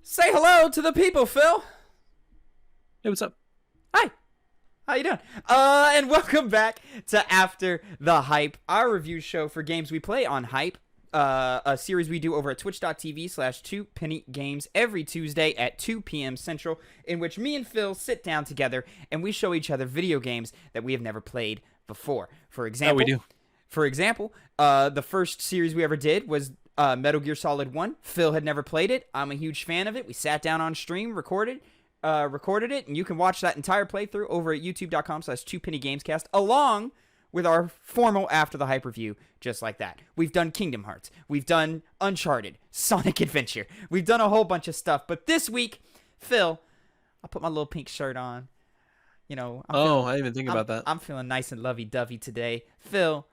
Say hello to the people, Phil. Hey, what's up? Hi. How you doing? And welcome back to After the Hype, our review show for games we play on Hype, a series we do over at twitch.tv/2pennygames every Tuesday at 2 p.m. Central, in which me and Phil sit down together and we show each other video games that we have never played before. For example, we do. The first series we ever did was Metal Gear Solid 1. Phil had never played it. I'm a huge fan of it. We sat down on stream, recorded it, and you can watch that entire playthrough over at youtube.com/2pennygamescast, along with our formal After the Hype review, just like that. We've done Kingdom Hearts. We've done Uncharted, Sonic Adventure. We've done a whole bunch of stuff. But this week, Phil, I'll put my little pink shirt on. You know, I didn't even think about that. I'm feeling nice and lovey-dovey today. Phil,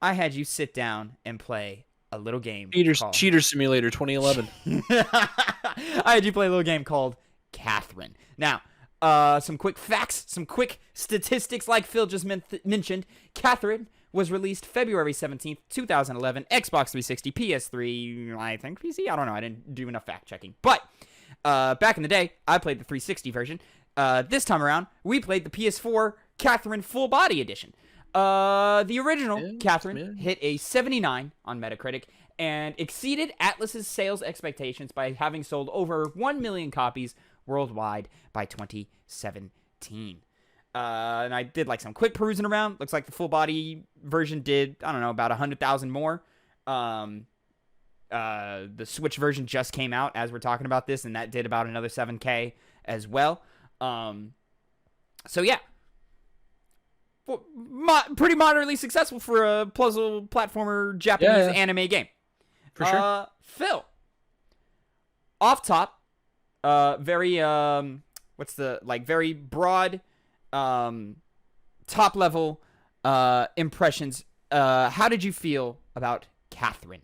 I had you sit down and play a little game called Cheater Simulator 2011. I had you play a little game called Catherine. Now, some quick facts, some quick statistics like Phil just mentioned. Catherine was released February 17th, 2011, Xbox 360, PS3, I think PC? I don't know, I didn't do enough fact checking. But back in the day, I played the 360 version. This time around, we played the PS4 Catherine Full Body Edition. The original Catherine hit a 79 on Metacritic and exceeded Atlus's sales expectations by having sold over 1 million copies worldwide by 2017. And I did like some quick perusing around. Looks like the full body version did, I don't know, about 100,000 more. The Switch version just came out as we're talking about this, and that did about another 7K as well. So yeah. Pretty moderately successful for a puzzle platformer Japanese anime game. For sure. Phil, off top, very very broad, top level impressions. How did you feel about Catherine?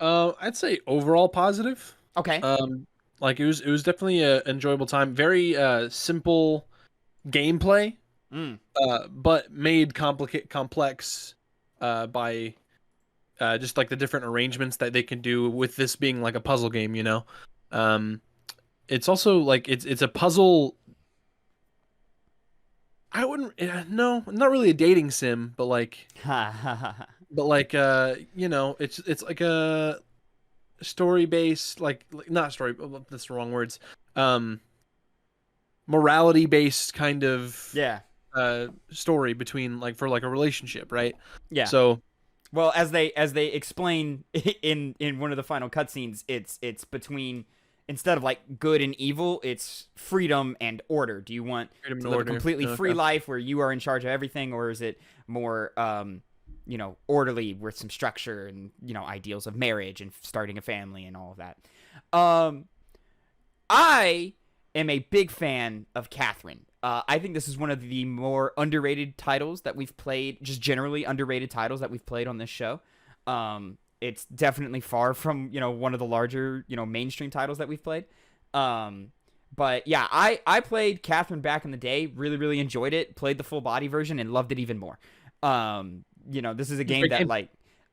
I'd say overall positive. Okay. Like it was definitely an enjoyable time. Very simple gameplay. But made complex by just like the different arrangements that they can do with this being like a puzzle game, you know. It's also like it's a puzzle. I wouldn't no, not really a dating sim, but like you know, it's like a story based like not story, that's the wrong words. Morality based kind of story between like for like a relationship, right? Yeah. So, well, as they explain in one of the final cutscenes, it's between, instead of like good and evil, it's freedom and order. Do you want to live a completely free life where you are in charge of everything, or is it more orderly with some structure and ideals of marriage and starting a family and all of that? I am a big fan of Catherine. I think this is one of the more underrated titles that we've played, just generally underrated titles that we've played on this show. It's definitely far from, one of the larger, mainstream titles that we've played. But yeah, I played Catherine back in the day, really, really enjoyed it, played the full body version and loved it even more. This is a game that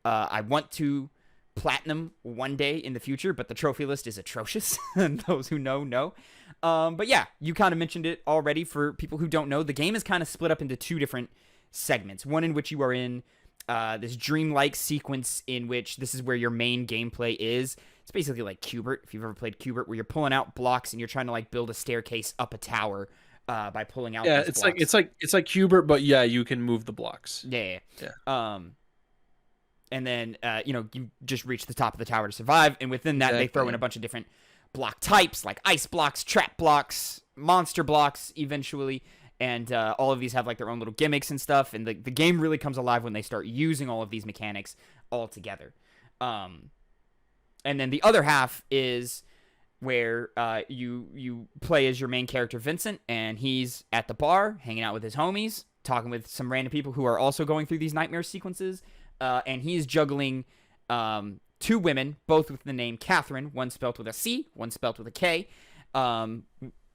I want to platinum one day in the future, but the trophy list is atrocious. And those who know. But yeah, you kind of mentioned it already. For people who don't know, the game is kind of split up into two different segments. One in which you are in this dreamlike sequence in which this is where your main gameplay is. It's basically like Q*bert, if you've ever played Q*bert, where you're pulling out blocks and you're trying to like build a staircase up a tower by pulling out these blocks. It's like Q*bert, but yeah, you can move the blocks. Yeah. And then you just reach the top of the tower to survive, and within that they throw in a bunch of different block types like ice blocks, trap blocks, monster blocks eventually, and all of these have like their own little gimmicks and stuff, and the game really comes alive when they start using all of these mechanics all together. And then the other half is where you play as your main character Vincent, and he's at the bar hanging out with his homies, talking with some random people who are also going through these nightmare sequences, and he's juggling two women, both with the name Catherine, one spelled with a C, one spelled with a K. Catherine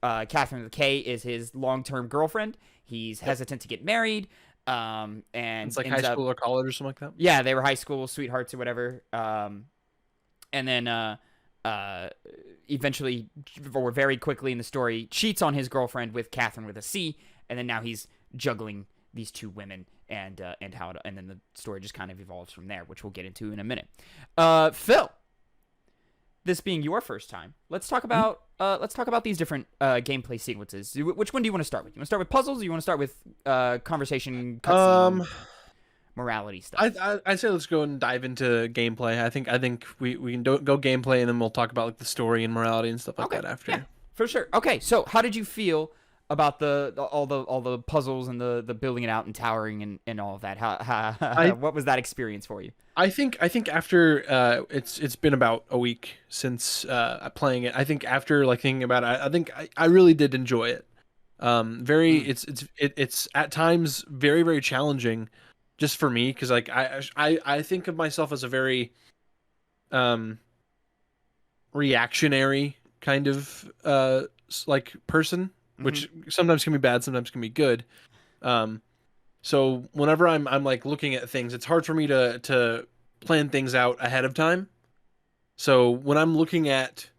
with a K is his long-term girlfriend. He's hesitant to get married. And it's like high school or college or something like that? Yeah, they were high school sweethearts or whatever. And then eventually, or very quickly in the story, cheats on his girlfriend with Catherine with a C, and then now he's juggling these two women, and then the story just kind of evolves from there, which we'll get into in a minute. Phil, this being your first time, let's talk about these different gameplay sequences. Which one do you want to start with? You want to start with puzzles, or you want to start with conversation, cutscene, morality stuff? I'd say let's go and dive into gameplay. I think we can go gameplay, and then we'll talk about like the story and morality and stuff like that after. Yeah, for sure. Okay, so how did you feel about all the puzzles and the building it out and towering and all of that? What was that experience for you? I think after it's been about a week since playing it. I think after like thinking about it, I think I really did enjoy it. It's at times very, very challenging just for me, because like I think of myself as a very reactionary kind of like person, which sometimes can be bad, sometimes can be good. So whenever I'm like looking at things, it's hard for me to plan things out ahead of time. So when I'm looking at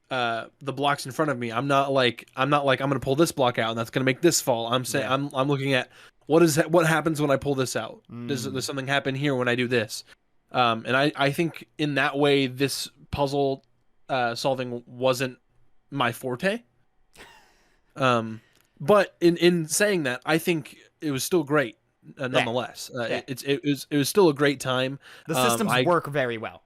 the blocks in front of me, I'm not like I'm gonna pull this block out and that's gonna make this fall. I'm saying I'm looking at what happens when I pull this out. Does something happen here when I do this? And I think in that way this puzzle solving wasn't my forte. But in saying that, I think it was still great nonetheless. It was still a great time. The systems work very well.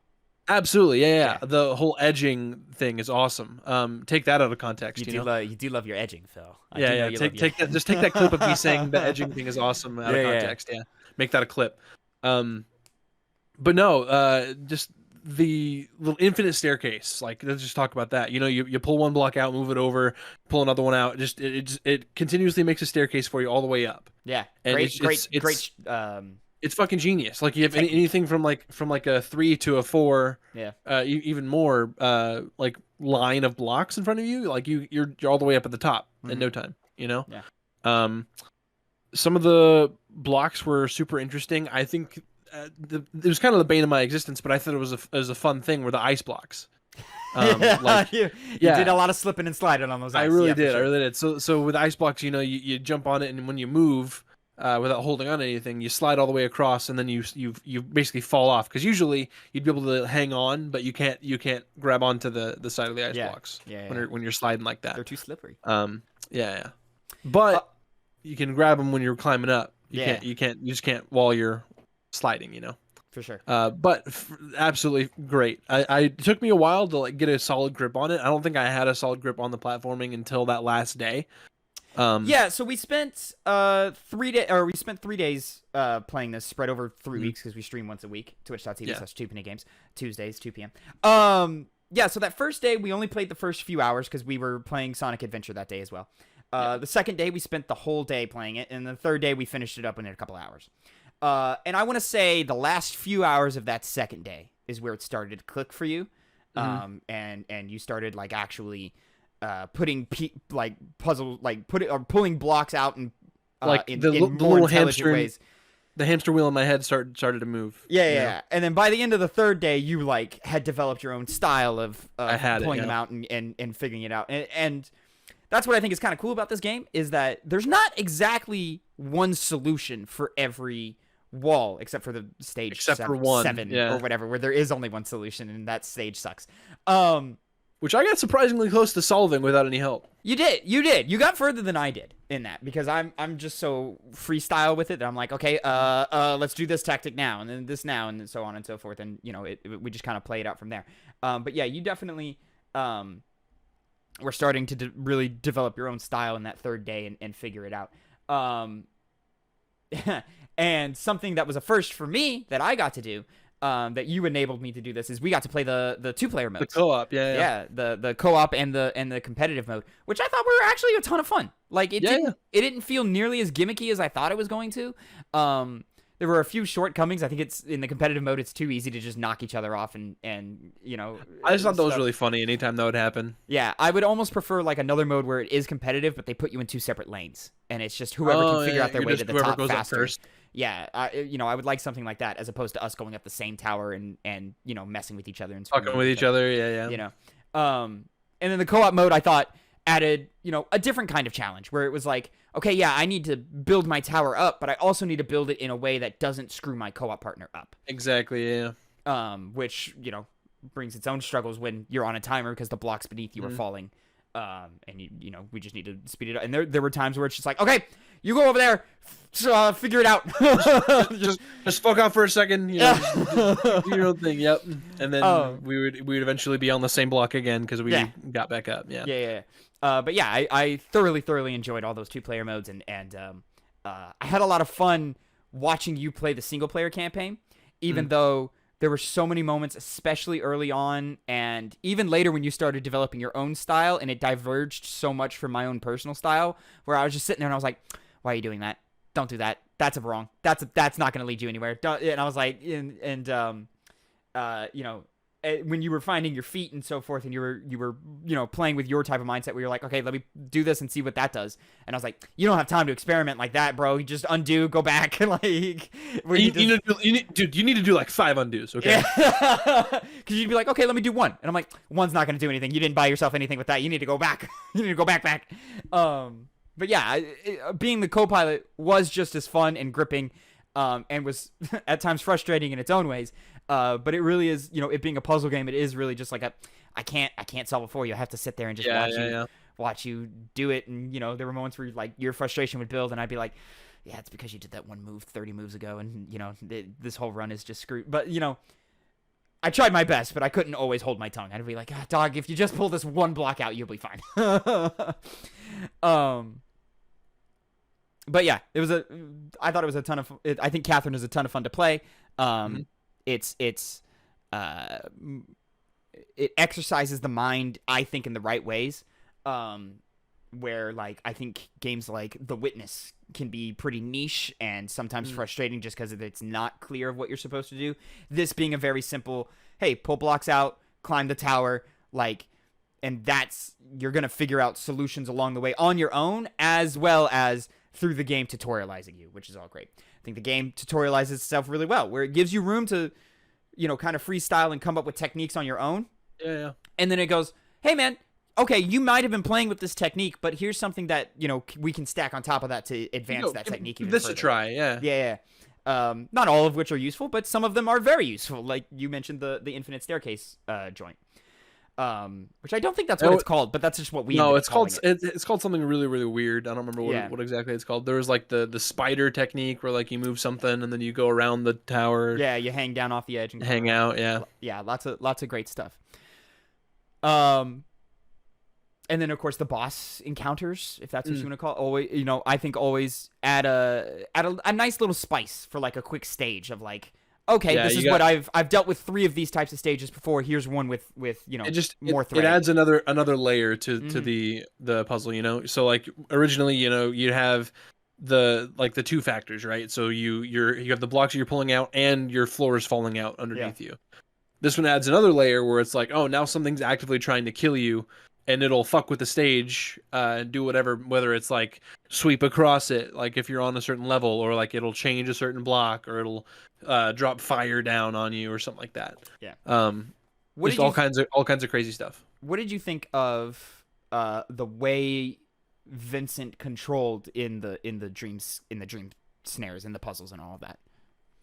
Absolutely, yeah. The whole edging thing is awesome. Take that out of context. You do love your edging, Phil. Take that. Just take that clip of me saying the edging thing is awesome out of context. Yeah, make that a clip. But no, just the little infinite staircase. Like, let's just talk about that. You pull one block out, move it over, pull another one out. Just it continuously makes a staircase for you all the way up. Yeah, and great. It's fucking genius. Like you have anything from like a 3 to a 4, even more like line of blocks in front of you. Like you're all the way up at the top in no time. Yeah. Some of the blocks were super interesting. I think it was kind of the bane of my existence, but I thought it was a fun thing were the ice blocks. You did a lot of slipping and sliding on those ice. I really did. So with ice blocks, you jump on it, and when you move without holding on to anything, you slide all the way across, and then you basically fall off, because usually you'd be able to hang on, but you can't grab onto the side of the ice blocks when you're sliding like that. They're too slippery. But you can grab them when you're climbing up. You just can't while you're sliding. For sure. But absolutely great. It took me a while to like get a solid grip on it. I don't think I had a solid grip on the platforming until that last day. So we spent 3 days, or we spent 3 days playing this, spread over 3 weeks, because we stream once a week. Twitch.tv/2PNGames, Tuesdays, 2 p.m. So that first day we only played the first few hours because we were playing Sonic Adventure that day as well. The second day we spent the whole day playing it, and the third day we finished it up in a couple hours. And I want to say the last few hours of that second day is where it started to click for you. And you started like actually putting pulling blocks out and in more intelligent ways. The hamster wheel in my head started to move. Yeah. And then by the end of the third day, you like had developed your own style of pulling them out and figuring it out. And that's what I think is kind of cool about this game, is that there's not exactly one solution for every wall, except for the stage seven or whatever, where there is only one solution, and that stage sucks. Which I got surprisingly close to solving without any help. You did. You got further than I did in that, because I'm just so freestyle with it that I'm like, okay, let's do this tactic now, and then this now, and so on and so forth, and we just kind of play it out from there. But yeah, you definitely were starting to really develop your own style in that third day and figure it out. And something that was a first for me that I got to do, that you enabled me to do this, is we got to play the 2-player modes. The co-op, the co-op and the competitive mode, which I thought were actually a ton of fun. Like it didn't feel nearly as gimmicky as I thought it was going to. There were a few shortcomings. I think it's in the competitive mode, it's too easy to just knock each other off and I just thought that was really funny anytime that would happen. Yeah, I would almost prefer like another mode where it is competitive, but they put you in 2 separate lanes, and it's just whoever can figure out their way to the top faster. Yeah, I would like something like that, as opposed to us going up the same tower and messing with each other and talking with each other. Yeah. And then the co-op mode, I thought, added, a different kind of challenge where it was like, okay, yeah, I need to build my tower up, but I also need to build it in a way that doesn't screw my co-op partner up. Exactly, yeah. Which, brings its own struggles when you're on a timer because the blocks beneath you are falling. And we just need to speed it up. And there were times where it's just like, okay, you go over there, figure it out. just fuck off for a second, do your own thing. Yep. And then we would eventually be on the same block again because we got back up. Yeah. Yeah. But yeah, I thoroughly enjoyed all those 2-player modes, and I had a lot of fun watching you play the single player campaign, even though there were so many moments, especially early on, and even later when you started developing your own style, and it diverged so much from my own personal style, where I was just sitting there and I was like, why are you doing that? Don't do that. That's wrong. That's not going to lead you anywhere. And I was like, when you were finding your feet and so forth, and you were playing with your type of mindset where you're like, okay, let me do this and see what that does. And I was like, you don't have time to experiment like that, bro. You just undo, go back. Like, you need to do like 5 undos, okay? Because you'd be like, okay, let me do 1. And I'm like, 1's not going to do anything. You didn't buy yourself anything with that. You need to go back. You need to go back. But yeah, being the co-pilot was just as fun and gripping, and was at times frustrating in its own ways. But it really is, it being a puzzle game, it is really just like I can't solve it for you. I have to sit there and just watch you do it. And, there were moments where like your frustration would build and I'd be like, yeah, it's because you did that one move 30 moves ago. And, this whole run is just screwed. But, I tried my best, but I couldn't always hold my tongue. I'd be like, dog, if you just pull this one block out, you'll be fine. But yeah, I thought it was a ton of, I think Catherine is a ton of fun to play. It exercises the mind, I think, in the right ways. Where like I think games like The Witness can be pretty niche and sometimes frustrating just because it's not clear of what you're supposed to do. This being a very simple, hey, pull blocks out, climb the tower, and you're gonna figure out solutions along the way on your own, as well as through the game tutorializing you, which is all great. I think the game tutorializes itself really well, where it gives you room to, kind of freestyle and come up with techniques on your own. Yeah. And then it goes, hey, man, okay, you might have been playing with this technique, but here's something that, we can stack on top of that to advance that technique even further. Give this a try, yeah. Yeah. Not all of which are useful, but some of them are very useful. Like you mentioned the infinite staircase joint. Which I don't think that's what it's called, but that's just what we. No, it's called something really, really weird. I don't remember what exactly it's called. There was like the spider technique where like you move something and then you go around the tower. Yeah, you hang down off the edge and hang out. Yeah, lots of great stuff. And then of course the boss encounters, if that's what you want to call it, always, I think always add a nice little spice for like a quick stage of like, okay, this is what I've dealt with 3 of these types of stages before. Here's one with more thread. It adds another layer to the puzzle, So like originally, you'd have the 2 factors, right? So you have the blocks that you're pulling out and your floor is falling out underneath you. This one adds another layer where it's like, oh, now something's actively trying to kill you, and it'll fuck with the stage, do whatever, whether it's like sweep across it, like if you're on a certain level, or like it'll change a certain block, or it'll drop fire down on you, or something like that. Yeah. Just all kinds of crazy stuff. What did you think of the way Vincent controlled in the dream snares, in the puzzles, and all of that?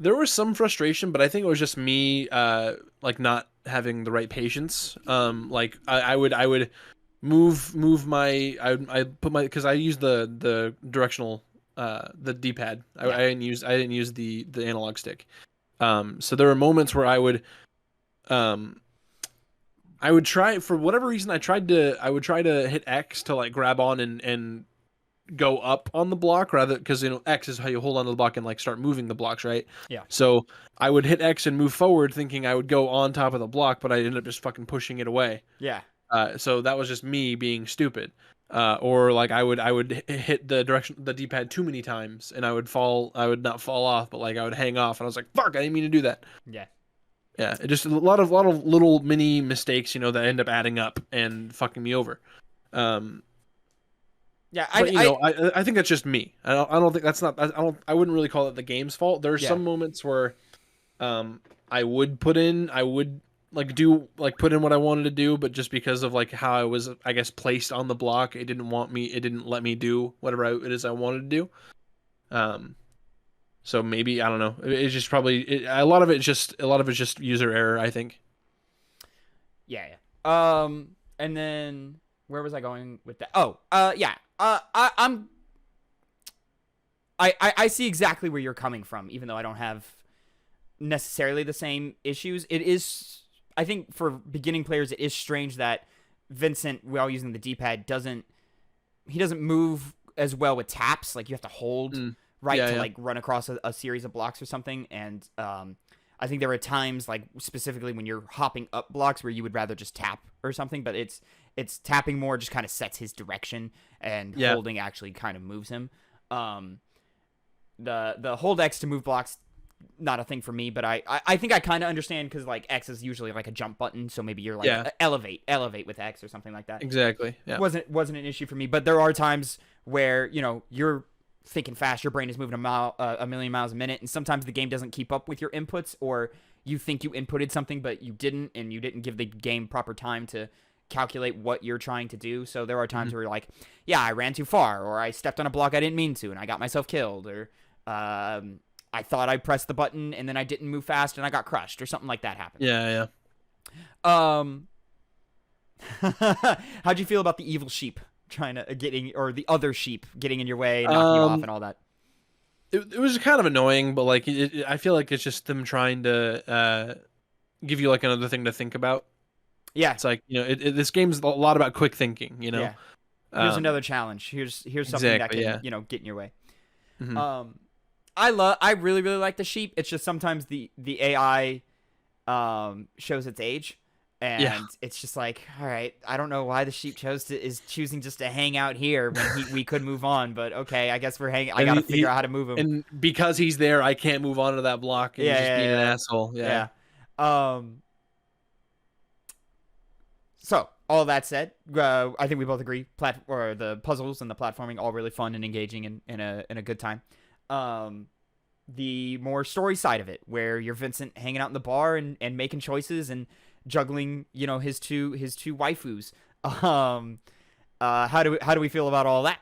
There was some frustration, but I think it was just me like not having the right patience. Like I would move my I put my, because I use the directional the D-pad. I didn't use the analog stick. So there were moments where I would try, for whatever reason, I would try to hit X to like grab on and go up on the block, rather, because X is how you hold on to the block and like start moving the blocks, right? Yeah. So I would hit X and move forward thinking I would go on top of the block, but I ended up just fucking pushing it away. Yeah. So that was just me being stupid. Or like I would hit the D-pad too many times and I would not fall off, but like I would hang off, and I was like, fuck, I didn't mean to do that. Yeah. Yeah, it just a lot of little mini mistakes, that end up adding up and fucking me over. Yeah, I think that's just me. I don't think that's not. I wouldn't really call it the game's fault. There are some moments where, I would put in what I wanted to do, but just because of like how I was, I guess, placed on the block, it didn't let me do whatever it is I wanted to do. So maybe I don't know. It's just probably a lot of it's just user error, I think. Yeah, yeah. And then where was I going with that? Oh, yeah. I see exactly where you're coming from, even though I don't have necessarily the same issues. It is, I think, for beginning players, it is strange that Vincent, while using the D-pad, doesn't move as well with taps. Like you have to hold to like run across a series of blocks or something. And I think there are times, like specifically when you're hopping up blocks, where you would rather just tap or something. But it's tapping more just kind of sets his direction, and holding actually kind of moves him. The hold X to move blocks, not a thing for me, but I think I kind of understand, because like X is usually like a jump button, so maybe you're like elevate with X or something like that. Exactly. Yeah. Wasn't an issue for me, but there are times where you're thinking fast, your brain is moving a million miles a minute, and sometimes the game doesn't keep up with your inputs, or you think you inputted something but you didn't, and you didn't give the game proper time to calculate what you're trying to do. So there are times where you're like, yeah, I ran too far, or I stepped on a block I didn't mean to and I got myself killed, or I thought I pressed the button and then I didn't move fast and I got crushed, or something like that happened. Yeah. How'd you feel about the evil sheep trying to or the other sheep getting in your way, knocking you off and all that? It was kind of annoying, but like I feel like it's just them trying to give you like another thing to think about. Yeah, it's like, this game's a lot about quick thinking. Yeah. Here's another challenge. Here's something that can get in your way. I really like the sheep. It's just sometimes the AI shows its age, and it's just like, all right, I don't know why the sheep is choosing just to hang out here when we could move on, but okay, I guess we're hanging. I gotta figure out how to move him. And because he's there, I can't move on to that block. And he's just being an asshole. Yeah. So all that said, I think we both agree the puzzles and the platforming all really fun and engaging in a good time. The more story side of it, where you're Vincent hanging out in the bar and making choices and juggling, his two waifus. How do we feel about all that?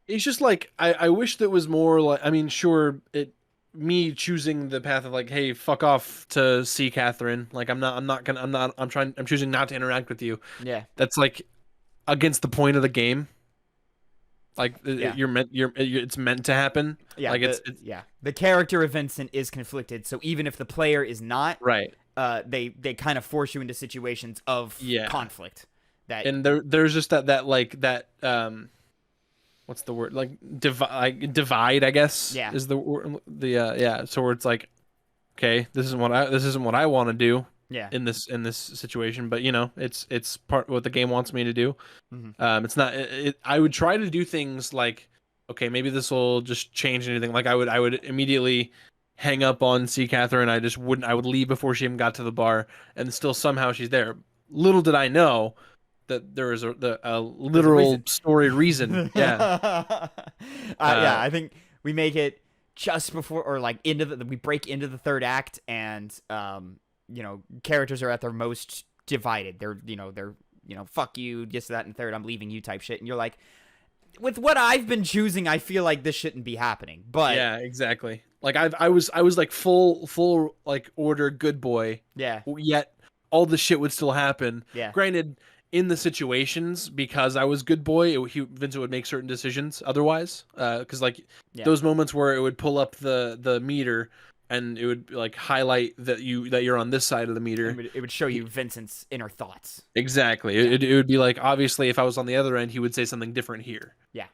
It's just like, I wish that was more like, I mean, sure, me choosing the path of like, hey, fuck off to see Catherine. Like, I'm choosing not to interact with you. Yeah. That's like against the point of the game. Like it's meant to happen. Yeah, like the character of Vincent is conflicted, so even if the player is not, right, they kind of force you into situations of conflict. And there's just that what's the word, like divide, I guess. Yeah, is the word, so where it's like, okay, this isn't what I want to do. Yeah. In this situation, but it's part of what the game wants me to do. It's not. I would try to do things like, okay, maybe this will just change anything. Like I would immediately hang up on C. Catherine. I would leave before she even got to the bar, and still somehow she's there. Little did I know that there is a literal story reason. Yeah. I think we make it just before, or like we break into the third act, and characters are at their most divided. They're fuck you, this, that, and third, I'm leaving you type shit. And you're like, with what I've been choosing, I feel like this shouldn't be happening. But yeah, exactly. Like I was like full like order good boy. Yeah. Yet all the shit would still happen. Yeah. Granted, in the situations, because I was good boy, Vincent would make certain decisions otherwise. Because those moments where it would pull up the meter, and it would like highlight that you're on this side of the meter. It would show you Vincent's inner thoughts. Exactly. Yeah. It would be like, obviously, if I was on the other end, he would say something different here. Yeah.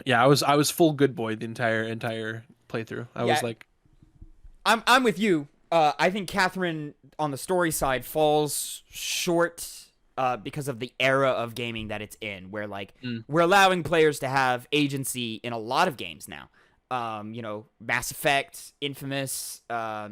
Yeah. I was full good boy the entire playthrough. I was like, I'm with you. I think Catherine on the story side falls short because of the era of gaming that it's in, where like we're allowing players to have agency in a lot of games now. Mass Effect, Infamous, Telltale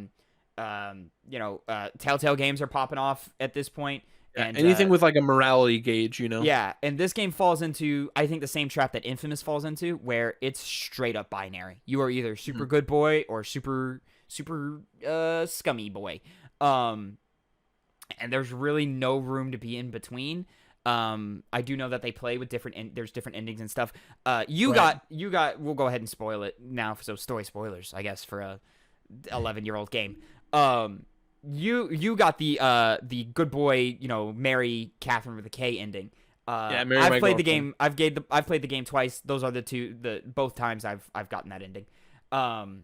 games are popping off at this point. And anything with like a morality gauge, Yeah, and this game falls into, I think, the same trap that Infamous falls into, where it's straight up binary. You are either super good boy or super scummy boy. Um, and there's really no room to be in between. I do know that they play with there's different endings and stuff. You Right. got. We'll go ahead and spoil it now. So story spoilers, I guess, for a 11-year-old game. You got the good boy, marry Catherine with a K ending. Yeah, marry I've my played the girlfriend. game. I've played the game twice. Those are both times I've gotten that ending. Um,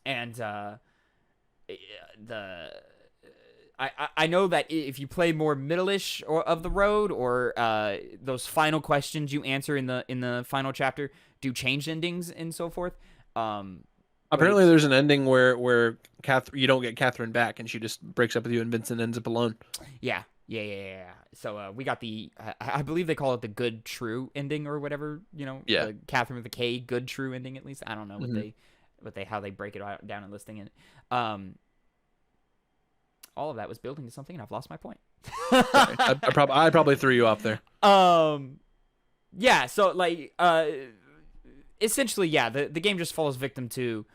and the I know that if you play more middle-ish or of the road, or those final questions you answer in the final chapter do change endings and so forth. But Apparently, it's there's an ending where you don't get Catherine back, and she just breaks up with you, and Vincent ends up alone. yeah. So we got I believe they call it the good true ending or whatever. Yeah. The Catherine with the K good true ending, at least. I don't know Mhm. how they break it down and listing it. Um, all of that was building to something, and I've lost my point. Sorry, I probably threw you off there. um, yeah. So like, essentially, yeah. The game just falls victim to,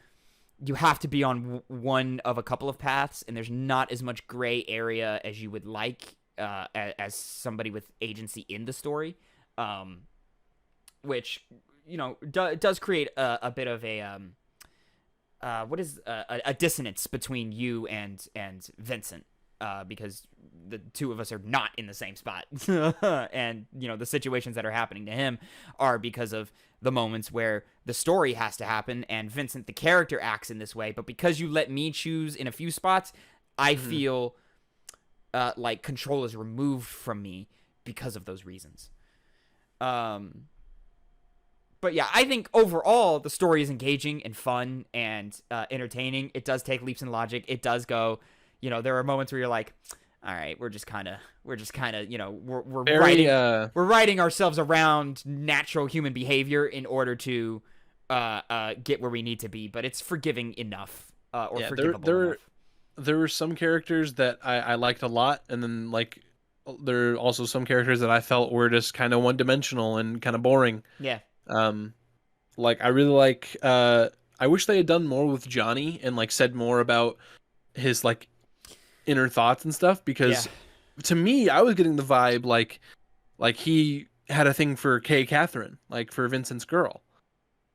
you have to be on one of a couple of paths, and there's not as much gray area as you would like, as somebody with agency in the story, which does create a bit of what is a dissonance between you and Vincent, because the two of us are not in the same spot, and the situations that are happening to him are because of the moments where the story has to happen, and Vincent the character acts in this way. But because you let me choose in a few spots, I feel like control is removed from me because of those reasons. But yeah, I think overall the story is engaging and fun and entertaining. It does take leaps in logic. It does go, there are moments where you're like, all right, we're just kind of, we're Very writing ourselves around natural human behavior in order to get where we need to be. But it's forgiving enough, or yeah. forgivable enough. There were some characters that I liked a lot, and then like there are also some characters that I felt were just kind of one dimensional and kind of boring. Yeah. Like I really like I wish they had done more with Johnny and like said more about his like inner thoughts and stuff, Yeah. because to me I was getting the vibe like he had a thing for Kay Catherine, like for Vincent's girl.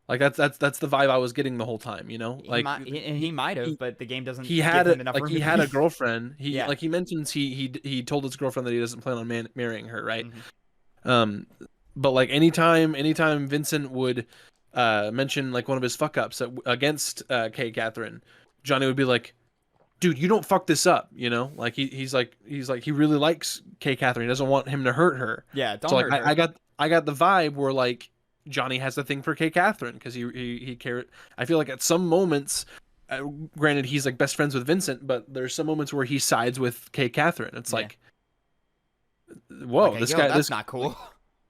Like that's the vibe I was getting the whole time, Like He might have, he, but the game doesn't he give had him enough room he to had a breathe. girlfriend. He Yeah. like he mentions he told his girlfriend that he doesn't plan on marrying her, right? Mm-hmm. Um, but like anytime Vincent would mention like one of his fuck ups against Kay Catherine, Johnny would be like, "Dude, you don't fuck this up," Like he's like he really likes Kay Catherine. He doesn't want him to hurt her. Yeah. So Don't like hurt her. I got the vibe where like Johnny has a thing for Kay Catherine because he cared. I feel like at some moments. Granted, he's like best friends with Vincent, but there's some moments where he sides with Kay Catherine. It's Yeah. like, whoa, Like, this yo, guy, that's this not cool.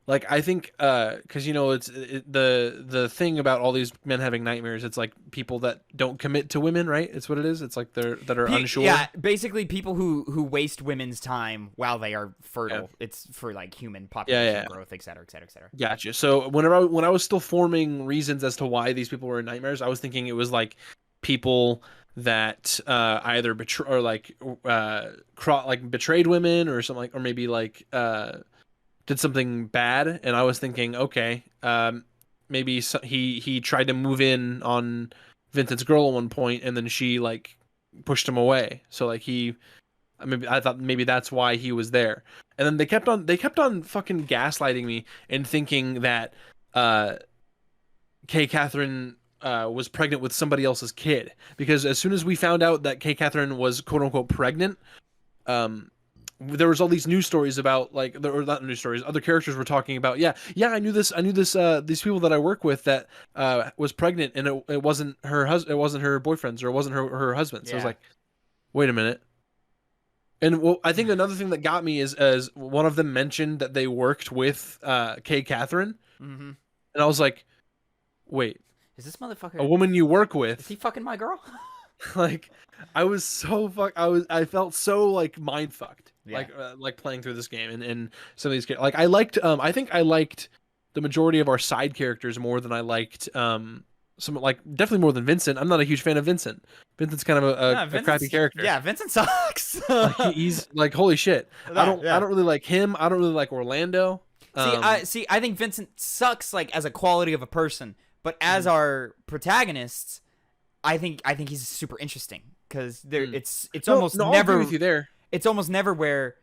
like I think because the thing about all these men having nightmares, it's like people that don't commit to women, right? It's what it is. It's like that are unsure. Yeah, basically people who waste women's time while they are fertile. Yeah. It's for like human population Yeah. growth, et cetera, et cetera, et cetera. Gotcha. So when I was still forming reasons as to why these people were in nightmares, I was thinking it was like people that either betray or like like betrayed women or something, like, or maybe like did something bad. And I was thinking, okay, maybe he tried to move in on Vincent's girl at one point, and then she like pushed him away. So like maybe I thought maybe that's why he was there. And then they kept on fucking gaslighting me and thinking that Kay Catherine was pregnant with somebody else's kid, because as soon as we found out that Kay Catherine was quote unquote pregnant, there was all these news stories about like, or not news stories, other characters were talking about, yeah, I knew this these people that I work with that was pregnant, and it wasn't her it wasn't her boyfriend's, or it wasn't her husband. So I was Yeah. like, wait a minute. And well, I think another thing that got me is as one of them mentioned that they worked with Kay Catherine, Mm-hmm. and I was like, wait, Is this motherfucker? a woman you work with? Is he fucking my girl? Like, I was so I felt so like mind fucked, Yeah. like playing through this game, and some of these like I liked I think I liked the majority of our side characters more than I liked some like definitely more than Vincent. I'm not a huge fan of Vincent. Vincent's kind of a crappy character. Yeah, Vincent sucks. Like he's like holy shit. I don't really like him. I don't really like Orlando. I think Vincent sucks like as a quality of a person, but as our protagonists, I think he's super interesting because it's almost I'll never agree with you there. It's almost never where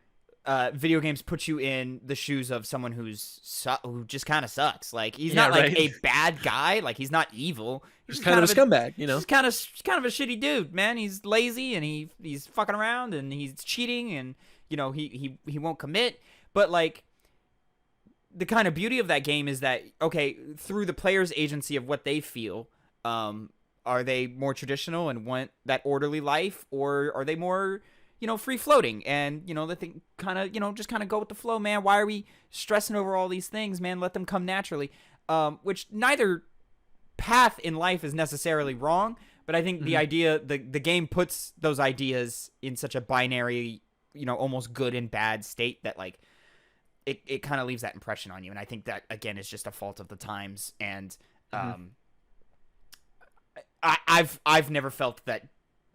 video games put you in the shoes of someone who just kind of sucks. Like he's not like a bad guy. Like he's not evil. He's kind of a scumbag, you know. He's kind of a shitty dude, man. He's lazy and he's fucking around and he's cheating and you know he won't commit. But like the kind of beauty of that game is that okay, through the player's agency of what they feel, are they more traditional and want that orderly life, or are they more free floating and, that they kind of, just kind of go with the flow, man. Why are we stressing over all these things, man? Let them come naturally. Which neither path in life is necessarily wrong, but I think the idea, the game puts those ideas in such a binary, almost good and bad state that like it kind of leaves that impression on you. And I think that again is just a fault of the times. And I've never felt that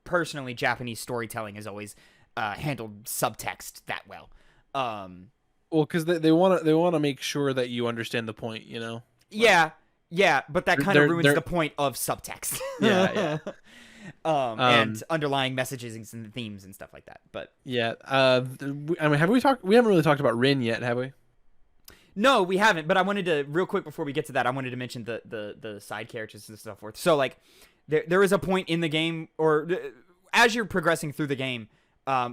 personally Japanese storytelling has always handled subtext that well. Well, because they want to make sure that you understand the point, Yeah, but that kind of ruins the point of subtext. Yeah. And underlying messages and themes and stuff like that. But yeah, I mean, we haven't really talked about Rin yet, have we? No, we haven't. But I wanted to real quick before we get to that, I wanted to mention the side characters and so forth. So like, there is a point in the game, or as you're progressing through the game,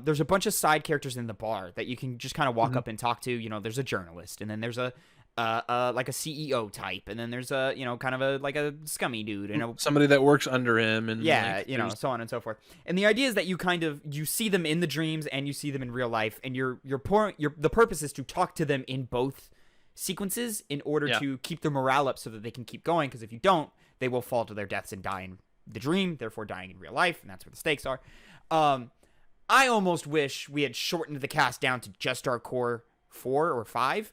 there's a bunch of side characters in the bar that you can just kind of walk up and talk to. There's a journalist, and then there's a like a CEO type, and then there's a kind of a like a scummy dude, and somebody that works under him, and so on and so forth. And the idea is that you see them in the dreams and you see them in real life, and the purpose is to talk to them in both sequences in order to keep their morale up so that they can keep going. Because if you don't, they will fall to their deaths and die in the dream, therefore dying in real life, and that's where the stakes are. I almost wish we had shortened the cast down to just our core 4 or 5,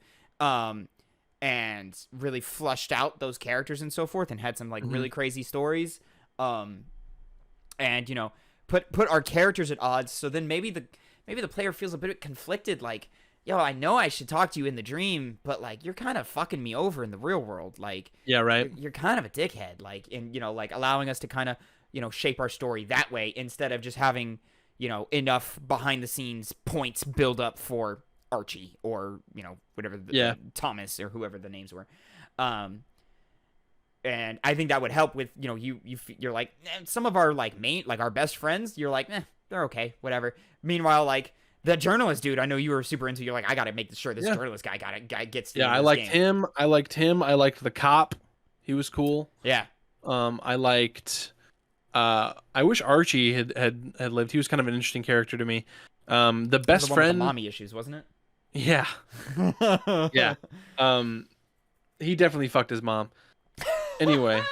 and really flushed out those characters and so forth, and had some like really crazy stories, and put our characters at odds. So then maybe the player feels a bit conflicted, like, yo, I know I should talk to you in the dream, but like you're kind of fucking me over in the real world. Like, yeah, right. You're kind of a dickhead. Like, and like allowing us to kind of shape our story that way instead of just having enough behind the scenes points build up for Archie or whatever Thomas or whoever the names were. And I think that would help with you're like some of our like our best friends, you're like they're okay, whatever. Meanwhile, like the journalist dude, I know you were super into. You're like, I gotta make sure this journalist guy gets. I liked him. I liked the cop. He was cool. Yeah. I liked. I wish Archie had lived. He was kind of an interesting character to me. The best friend. With the mommy issues, wasn't it? Yeah. Yeah. He definitely fucked his mom. Anyway.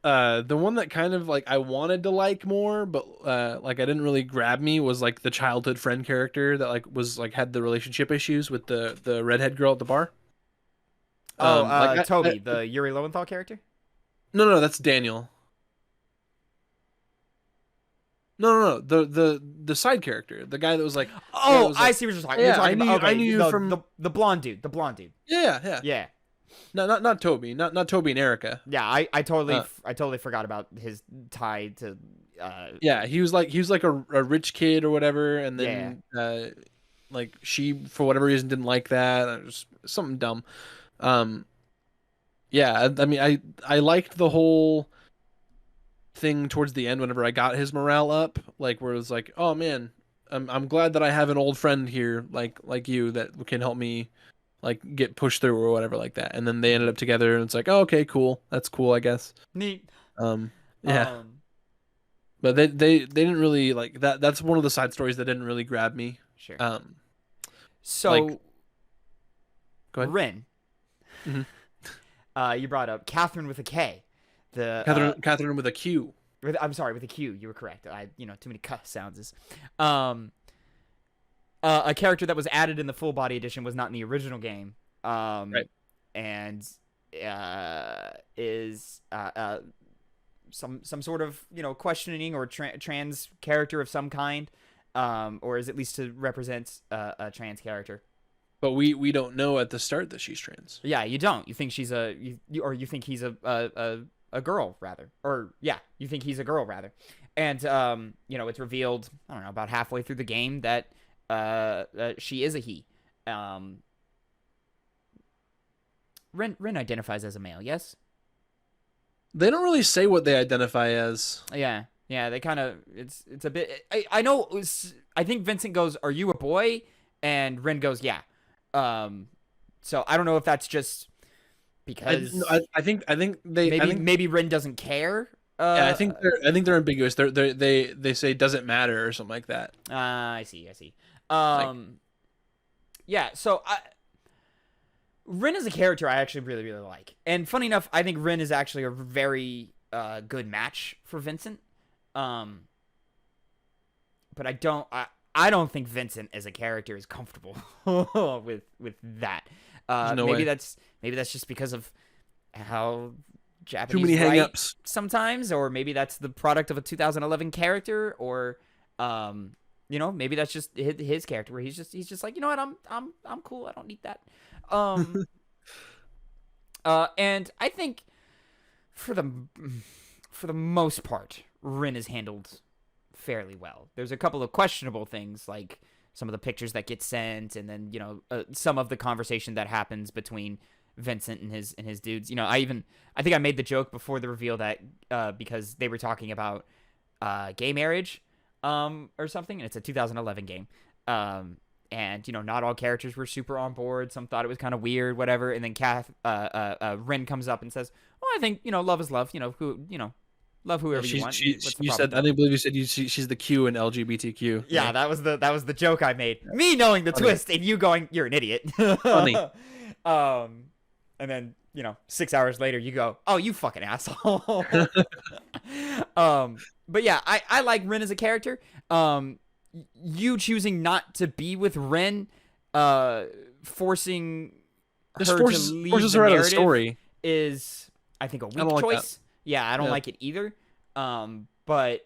The one that kind of like I wanted to like more, but like I didn't really grab me was like the childhood friend character that like was like had the relationship issues with the redhead girl at the bar. Toby, the Yuri Lowenthal character? No, that's Daniel. No. The side character, the guy that was like. Oh, I see what you're talking. Yeah, you're talking about. Okay, I knew you from the blonde dude. The blonde dude. Yeah. No, not Toby. Not Toby and Erica. Yeah, I totally forgot about his tie to. Yeah, he was like a rich kid or whatever, and then like she for whatever reason didn't like that. It was something dumb. Yeah, I mean I liked the whole thing towards the end whenever I got his morale up, like where it was like, oh man, I'm glad that I have an old friend here like you that can help me like get pushed through or whatever like that. And then they ended up together and it's like, oh, okay, cool. That's cool, I guess. Neat. Yeah. But they didn't really like that. That's one of the side stories that didn't really grab me. Sure. So like, go ahead. Rin. You brought up Catherine with a K. Catherine with a Q. I'm sorry, with a Q. You were correct. Too many cuss sounds. A character that was added in the full body edition was not in the original game. Right. And is some sort of questioning or trans character of some kind, or is at least to represent a trans character. But we don't know at the start that she's trans. Yeah, you don't. You think she's or you think he's a girl rather, or yeah, you think he's a girl rather, and it's revealed, I don't know, about halfway through the game that she is a he. Rin identifies as a male, yes? They don't really say what they identify as. Yeah, they kind of, it's a bit, I know, I think Vincent goes, "Are you a boy?" And Rin goes, "Yeah." So I don't know if that's just because I think they maybe Rin doesn't care. Yeah, I think they're ambiguous. They say doesn't matter or something like that. I see. Yeah, so Rin is a character I actually really, really like. And funny enough, I think Rin is actually a very good match for Vincent. But I don't think Vincent as a character is comfortable with that. No maybe way. that's just because of how Japanese Too many write hang-ups sometimes, or maybe that's the product of a 2011 character, or maybe that's just his character where he's just like, you know what, I'm cool, I don't need that. And I think for the most part, Rin is handled fairly well. There's a couple of questionable things, like some of the pictures that get sent, and then some of the conversation that happens between Vincent and his dudes. I think I made the joke before the reveal that because they were talking about gay marriage or something, and it's a 2011 game. And not all characters were super on board. Some thought it was kind of weird, whatever. And then Rin comes up and says, "Well, I think love is love. Love whoever you want." She said, I believe you said she's the Q in LGBTQ. Yeah, that was the joke I made. Me knowing the twist and you going, "You're an idiot." Funny. And then 6 hours later you go, "Oh, you fucking asshole." But yeah, I like Rin as a character. You choosing not to be with Rin, forcing her to leave forces the her out of the narrative story is, I think, a weak like choice. that. Yeah, I don't like it either. But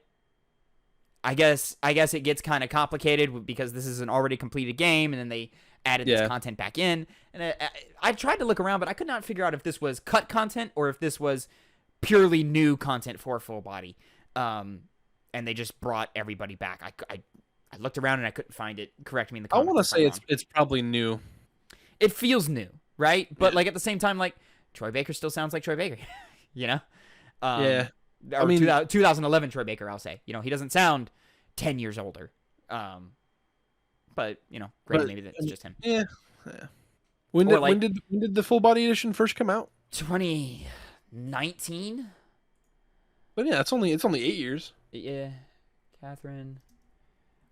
I guess it gets kind of complicated because this is an already completed game, and then they added this content back in. And I tried to look around, but I could not figure out if this was cut content or if this was purely new content for Full Body. And they just brought everybody back. I looked around and I couldn't find it. Correct me in the comments. I want to say it's probably new. It feels new, right? But like at the same time, like Troy Baker still sounds like Troy Baker, Yeah. Or I mean, 2011 Troy Baker, I'll say. He doesn't sound 10 years older. But great, maybe that's just him. Yeah. When did the Full Body Edition first come out? 2019. But yeah, it's only 8 years. Yeah, Catherine.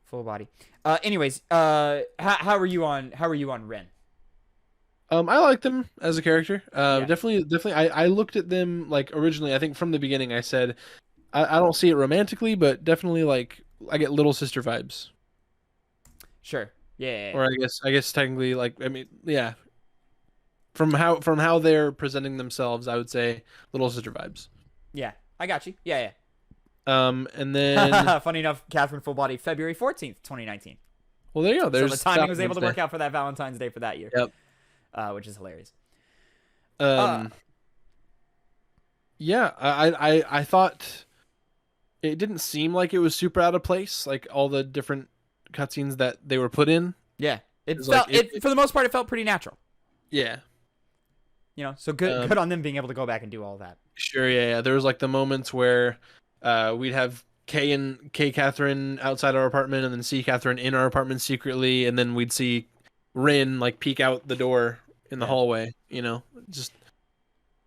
Full Body. Anyways, how are you on Ren? I liked them as a character. Definitely. I looked at them like originally. I think from the beginning I said I don't see it romantically, but definitely like I get little sister vibes. Sure. Yeah. Or I guess technically, like, I mean, yeah. From how they're presenting themselves, I would say little sister vibes. Yeah, I got you. Yeah. And then funny enough, Catherine Full Body, February 14th, 2019. Well, there you go. There's so the timing was able to work out for that Valentine's Day for that year. Yep. Which is hilarious. Yeah, I thought it didn't seem like it was super out of place, like all the different cutscenes that they were put in. Yeah, for the most part, it felt pretty natural. Yeah. So good on them being able to go back and do all that. Sure, yeah. There was like the moments where we'd have K Catherine outside our apartment, and then C Catherine in our apartment secretly, and then we'd see Rin like peek out the door in the hallway. Just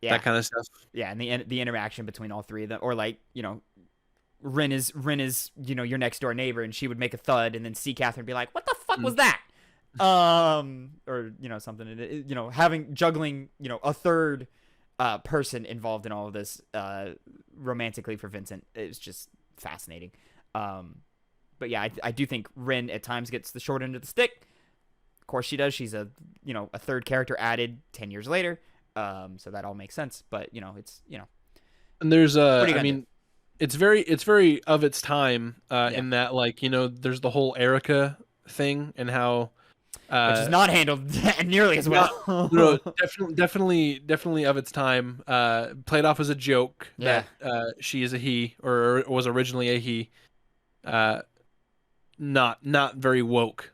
that kind of stuff. Yeah, and the interaction between all three of them, or like Rin is your next door neighbor, and she would make a thud, and then C Catherine would be like, "What the fuck was that?" Or something. Having juggling a third person involved in all of this romantically for Vincent is just fascinating. But yeah, I do think Rin at times gets the short end of the stick. Of course she does. She's a third character added 10 years later. So that all makes sense. But it's And there's what are you I gonna do? mean, it's very of its time Yeah, in that, like, there's the whole Erica thing and how which is uh not handled nearly as not well. definitely of its time, played off as a joke Yeah, that she is a he, or was originally a he, uh not very woke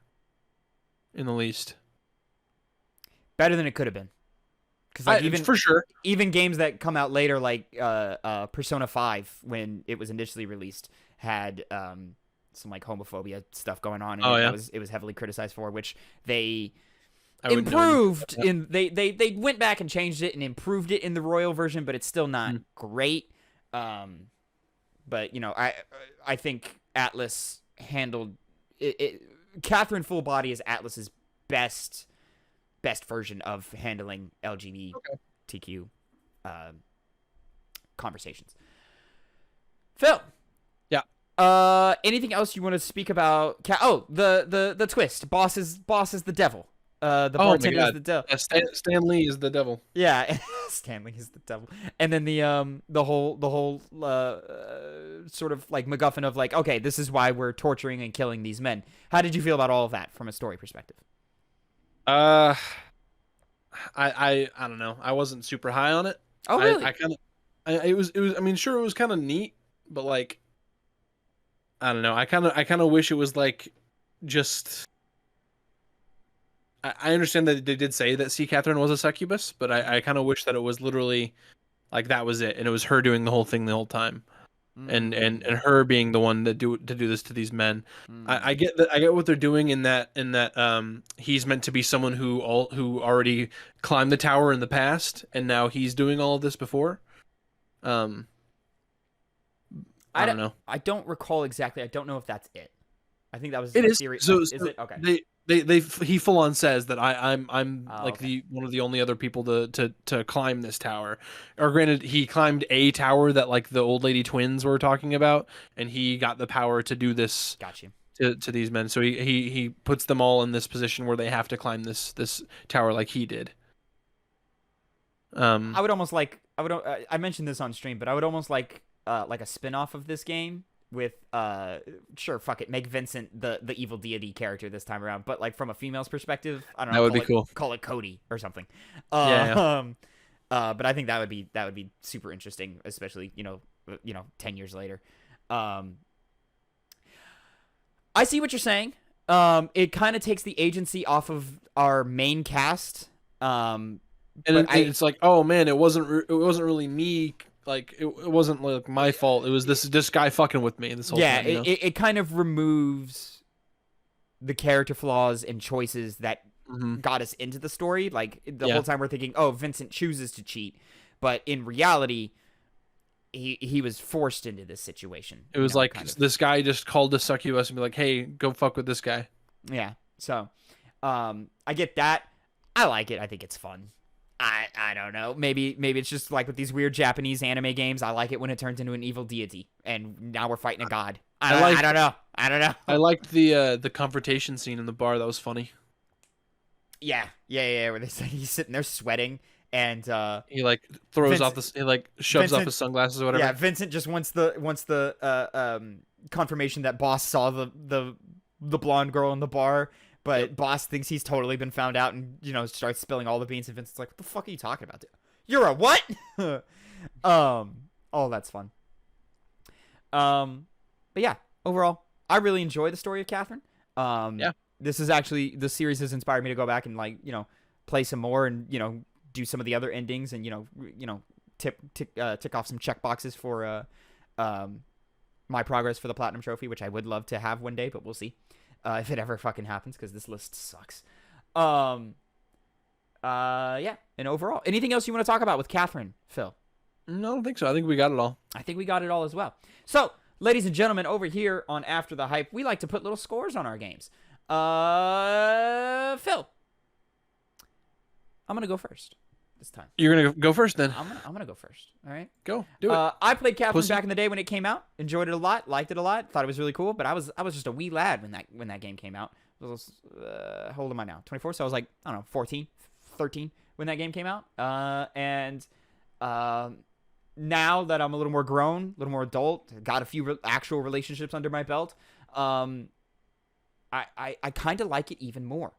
in the least. better than it could have been. Because like I for sure. even games that come out later, like Persona 5, when it was initially released, had some like homophobia stuff going on, and Oh yeah, it was heavily criticized for, which they I wouldn't know anything improved about in they went back and changed it and improved it in the Royal version, but it's still not that. great. But I think Atlus handled it. Catherine Full Body is Atlus's best version of handling LGBTQ conversations. Phil, Yeah. anything else you want to speak about? The twist. Boss is the devil. The Oh my bartender is god. the devil. Stan Lee is the devil. Yeah, Stanley is the devil. And then the whole sort of like MacGuffin of like, okay, this is why we're torturing and killing these men. How did you feel about all of that from a story perspective? Uh, I don't know. I wasn't super high on it. Oh, really? I kind of, it was. I mean, sure, it was kind of neat, but like, I don't know. I kind of wish it was like, just. I understand that they did say that C. Catherine was a succubus, but I kind of wish that it was literally like that was it, and it was her doing the whole thing the whole time, and her being the one that to do this to these men. I get that. I get what they're doing in that he's meant to be someone who already climbed the tower in the past, and now he's doing all of this before. I don't know. I don't recall exactly. I don't know if that's it. I think that was It a is. theory. So, Is it? Okay. he full on says that I'm Oh, like okay. the one of the only other people to climb this tower. Or granted, he climbed a tower that like the old lady twins were talking about, and he got the power to do this Got you. to these men. So he puts them all in this position where they have to climb this tower like he did. I would almost like. I mentioned this on stream, but I would almost like a spin-off of this game with sure, fuck it, make Vincent the evil deity character this time around, but like from a female's perspective. I don't know. That would be cool. Call it Cody or something. Yeah. But I think that would be super interesting, especially 10 years later. I see what you're saying. It kind of takes the agency off of our main cast. And it's like, oh man, it wasn't really me. Like it wasn't like my fault. It was this guy fucking with me this whole time. Yeah, it kind of removes the character flaws and choices that got us into the story. Like the whole time we're thinking, oh, Vincent chooses to cheat, but in reality, he was forced into this situation. It was like this guy just called the succubus and be like, hey, go fuck with this guy. Yeah. So, I get that. I like it. I think it's fun. I don't know. Maybe it's just like with these weird Japanese anime games. I like it when it turns into an evil deity, and now we're fighting a god. I don't know. I liked the confrontation scene in the bar. That was funny. Yeah. Where they say he's sitting there sweating, and he like throws off he like shoves off his sunglasses or whatever. Yeah, Vincent just wants the confirmation that Boss saw the blonde girl in the bar. But Boss thinks he's totally been found out and, starts spilling all the beans. And Vincent's like, what the fuck are you talking about? You're a what? Oh, that's fun. But yeah, overall, I really enjoy the story of Catherine. Yeah. This series has inspired me to go back and play some more and, do some of the other endings and, tick off some check boxes for, my progress for the Platinum Trophy, which I would love to have one day, but we'll see. If it ever fucking happens, because this list sucks. Yeah. And overall, anything else you want to talk about with Catherine, Phil? No, I don't think so. I think we got it all. I think we got it all as well. So, ladies and gentlemen, over here on After the Hype, we like to put little scores on our games. Phil, I'm gonna go first this time. You're gonna go first then. I'm gonna go first. All right, go do it. I played Catherine back in the day when it came out. Enjoyed it a lot. Liked it a lot. Thought it was really cool. But I was just a wee lad when that game came out. How old am I now? 24. So I was like, I don't know, 14, 13 when that game came out. And now that I'm a little more grown, a little more adult, got a few actual relationships under my belt, I kind of like it even more.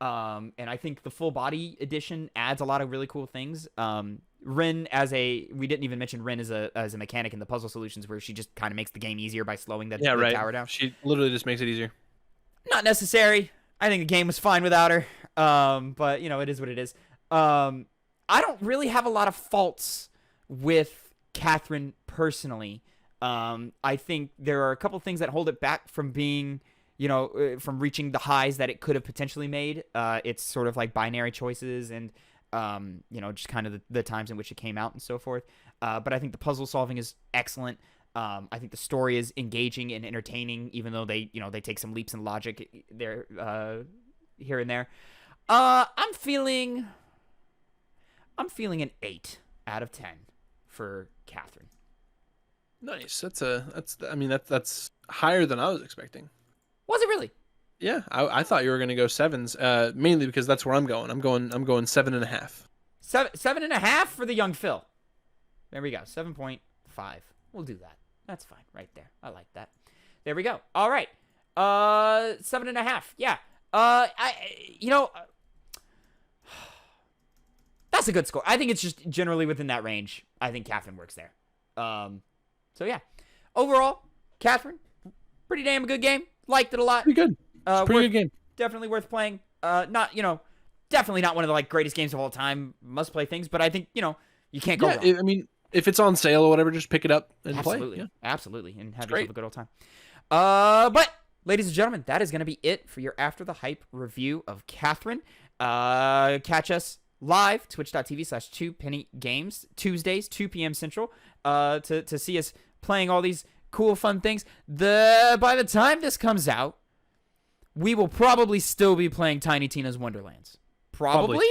And I think the full body edition adds a lot of really cool things. Rin we didn't even mention Rin as a mechanic in the puzzle solutions, where she just kind of makes the game easier by slowing the tower down. She literally just makes it easier. Not necessary. I think the game was fine without her. But it is what it is. I don't really have a lot of faults with Catherine personally. I think there are a couple things that hold it back from being, from reaching the highs that it could have potentially made. It's sort of like binary choices and, just kind of the times in which it came out and so forth. But I think the puzzle solving is excellent. I think the story is engaging and entertaining, even though they take some leaps in logic there, here and there. I'm feeling an 8 out of 10 for Catherine. Nice. That's higher than I was expecting. Was it really? Yeah, I thought you were gonna go 7s. Mainly because that's where I'm going. I'm going 7.5. 7.5 for the young Phil. There we go. 7.5. We'll do that. That's fine, right there. I like that. There we go. All right. 7.5. Yeah. That's a good score. I think it's just generally within that range. I think Catherine works there. So yeah. Overall, Catherine, pretty damn good game. Liked it a lot. Pretty good. Pretty good game. Definitely worth playing. Definitely not one of the greatest games of all time. Must play things, but I think you can't go wrong. If it's on sale or whatever, just pick it up and play. Absolutely, absolutely, and have yourself a good old time. But ladies and gentlemen, that is going to be it for your After the Hype review of Catherine. Catch us live, twitch.tv/2pennygames, Tuesdays, 2 p.m. Central, to see us playing all these cool, fun things. By the time this comes out, we will probably still be playing Tiny Tina's Wonderlands. Probably.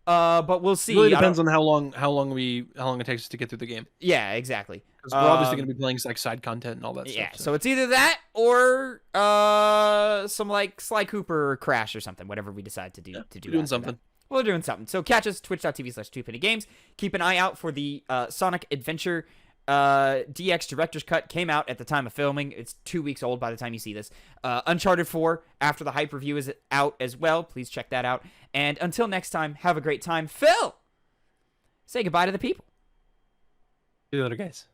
But we'll see. It really depends on how long it takes us to get through the game. Yeah, exactly. Because we're obviously going to be playing side content and all that stuff. Yeah, so it's either that or some Sly Cooper or Crash or something, whatever we decide to do. We're doing something. That. We're doing something. So catch us, twitch.tv/2pennygames. Keep an eye out for the Sonic Adventure DX Director's Cut. Came out at the time of filming. It's 2 weeks old by the time you see this. Uncharted 4 After the Hype review is out as well. Please check that out. And until next time, have a great time. Phil, say goodbye to the people. See you later, guys.